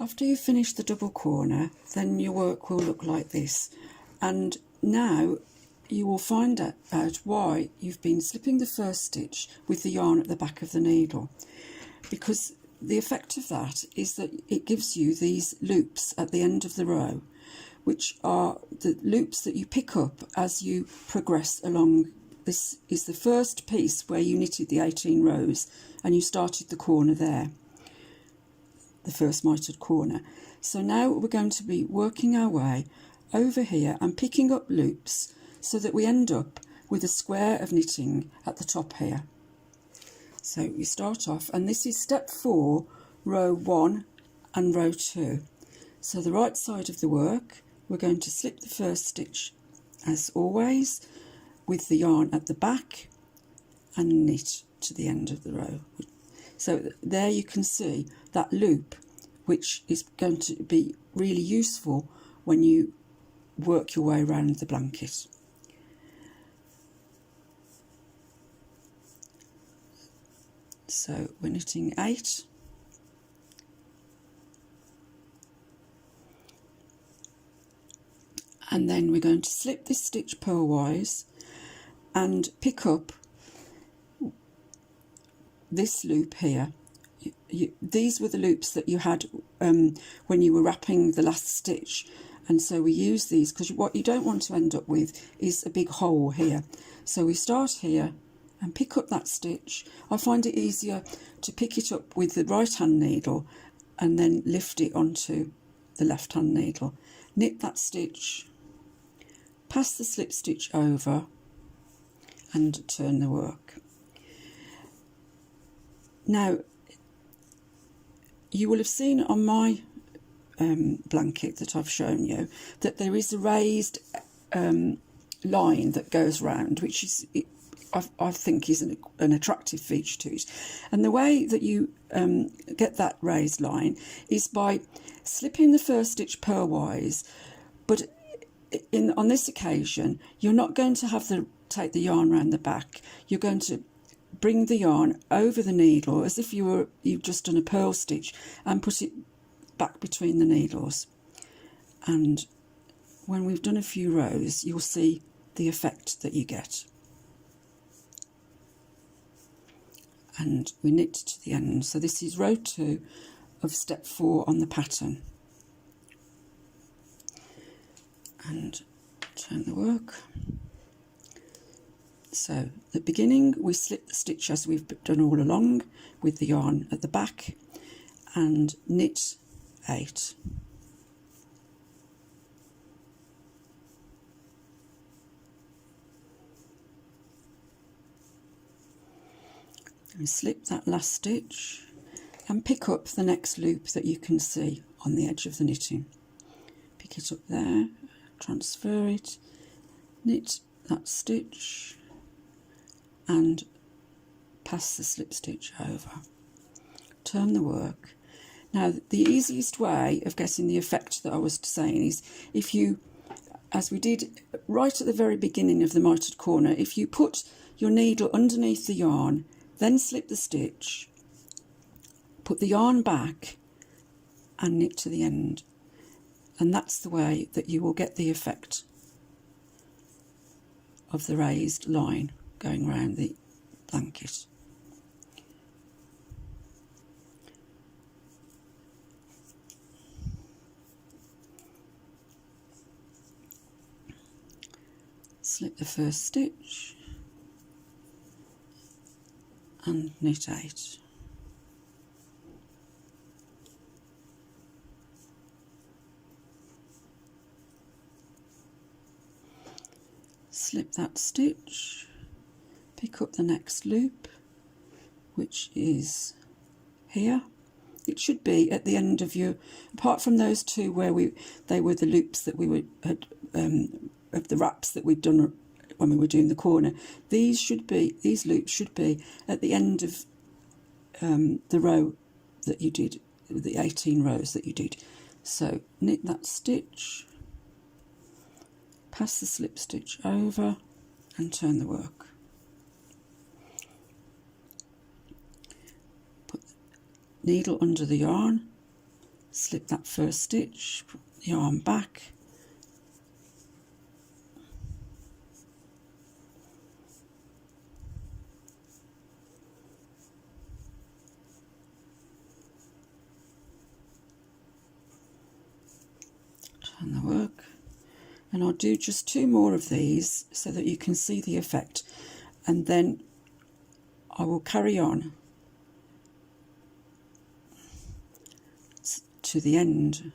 After you finish the double corner, then your work will look like this. And now you will find out why you've been slipping the first stitch with the yarn at the back of the needle. Because the effect of that is that it gives you these loops at the end of the row, which are the loops that you pick up as you progress along. This is the first piece where you knitted the 18 rows and you started the corner there, the first mitered corner. So now we're going to be working our way over here and picking up loops so that we end up with a square of knitting at the top here. So you start off, and this is step 4, row 1 and row 2. So the right side of the work, we're going to slip the first stitch as always with the yarn at the back and knit to the end of the row. So there you can see that loop, which is going to be really useful when you work your way around the blanket. So we're knitting 8. And then we're going to slip this stitch purlwise and pick up this loop here. These were the loops that you had when you were wrapping the last stitch, and so we use these because what you don't want to end up with is a big hole here. So we start here and pick up that stitch. I find it easier to pick it up with the right hand needle and then lift it onto the left hand needle. Knit that stitch, pass the slip stitch over and turn the work. Now you will have seen on my blanket that I've shown you that there is a raised line that goes round, which is I think is an attractive feature to it. And the way that you get that raised line is by slipping the first stitch purlwise, but on this occasion you're not going to take the yarn round the back. You're going to bring the yarn over the needle as if you've just done a purl stitch and put it back between the needles. And when we've done a few rows, you'll see the effect that you get. And we knit to the end. So this is row 2 of step 4 on the pattern. And turn the work. So at the beginning we slip the stitch as we've done all along with the yarn at the back and knit 8. And slip that last stitch and pick up the next loop that you can see on the edge of the knitting. Pick it up there, transfer it, knit that stitch and pass the slip stitch over. Turn the work. Now the easiest way of getting the effect that I was saying is if you, as we did right at the very beginning of the mitered corner, if you put your needle underneath the yarn, then slip the stitch, put the yarn back and knit to the end, and that's the way that you will get the effect of the raised line going round the blanket. Slip the first stitch and knit 8. Slip that stitch, pick up the next loop, which is here. It should be at the end of your, apart from those two where they were the loops that we had of the wraps that we'd done when we were doing the corner. These loops should be at the end of the row that you did, the 18 rows that you did. So knit that stitch, pass the slip stitch over and turn the work. Put the needle under the yarn slip that first stitch, put the yarn back, turn the work, and I'll do just 2 more of these so that you can see the effect, and then I will carry on to the end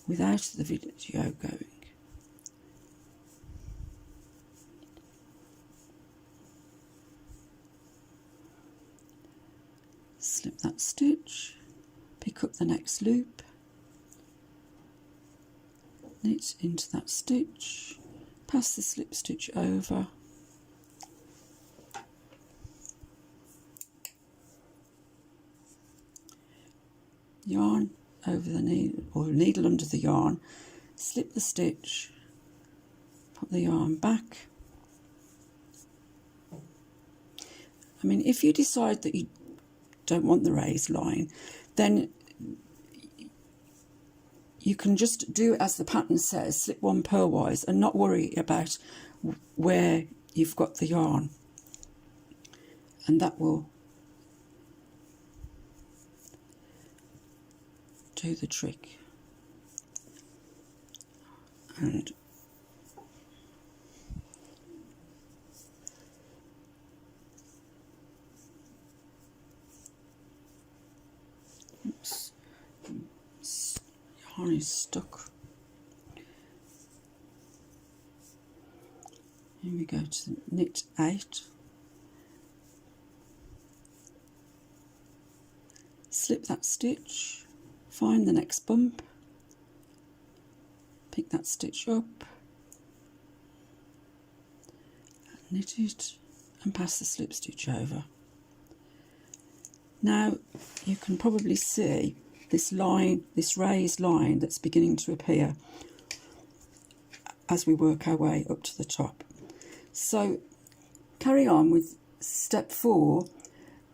without the video going. Slip that stitch, pick up the next loop, knit into that stitch, pass the slip stitch over, yarn over the needle, or needle under the yarn, slip the stitch, put the yarn back. I mean, if you decide that you don't want the raised line, then you can just do as the pattern says, slip 1 purlwise, and not worry about where you've got the yarn, and that will do the trick. And oops, yarn is stuck. Here we go to knit 8, slip that stitch, find the next bump, pick that stitch up, knit it and pass the slip stitch over. Now you can probably see this line, this raised line that's beginning to appear as we work our way up to the top. So carry on with step 4,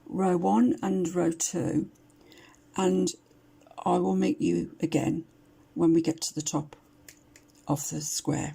row 1 and row 2, and I will meet you again when we get to the top of the square.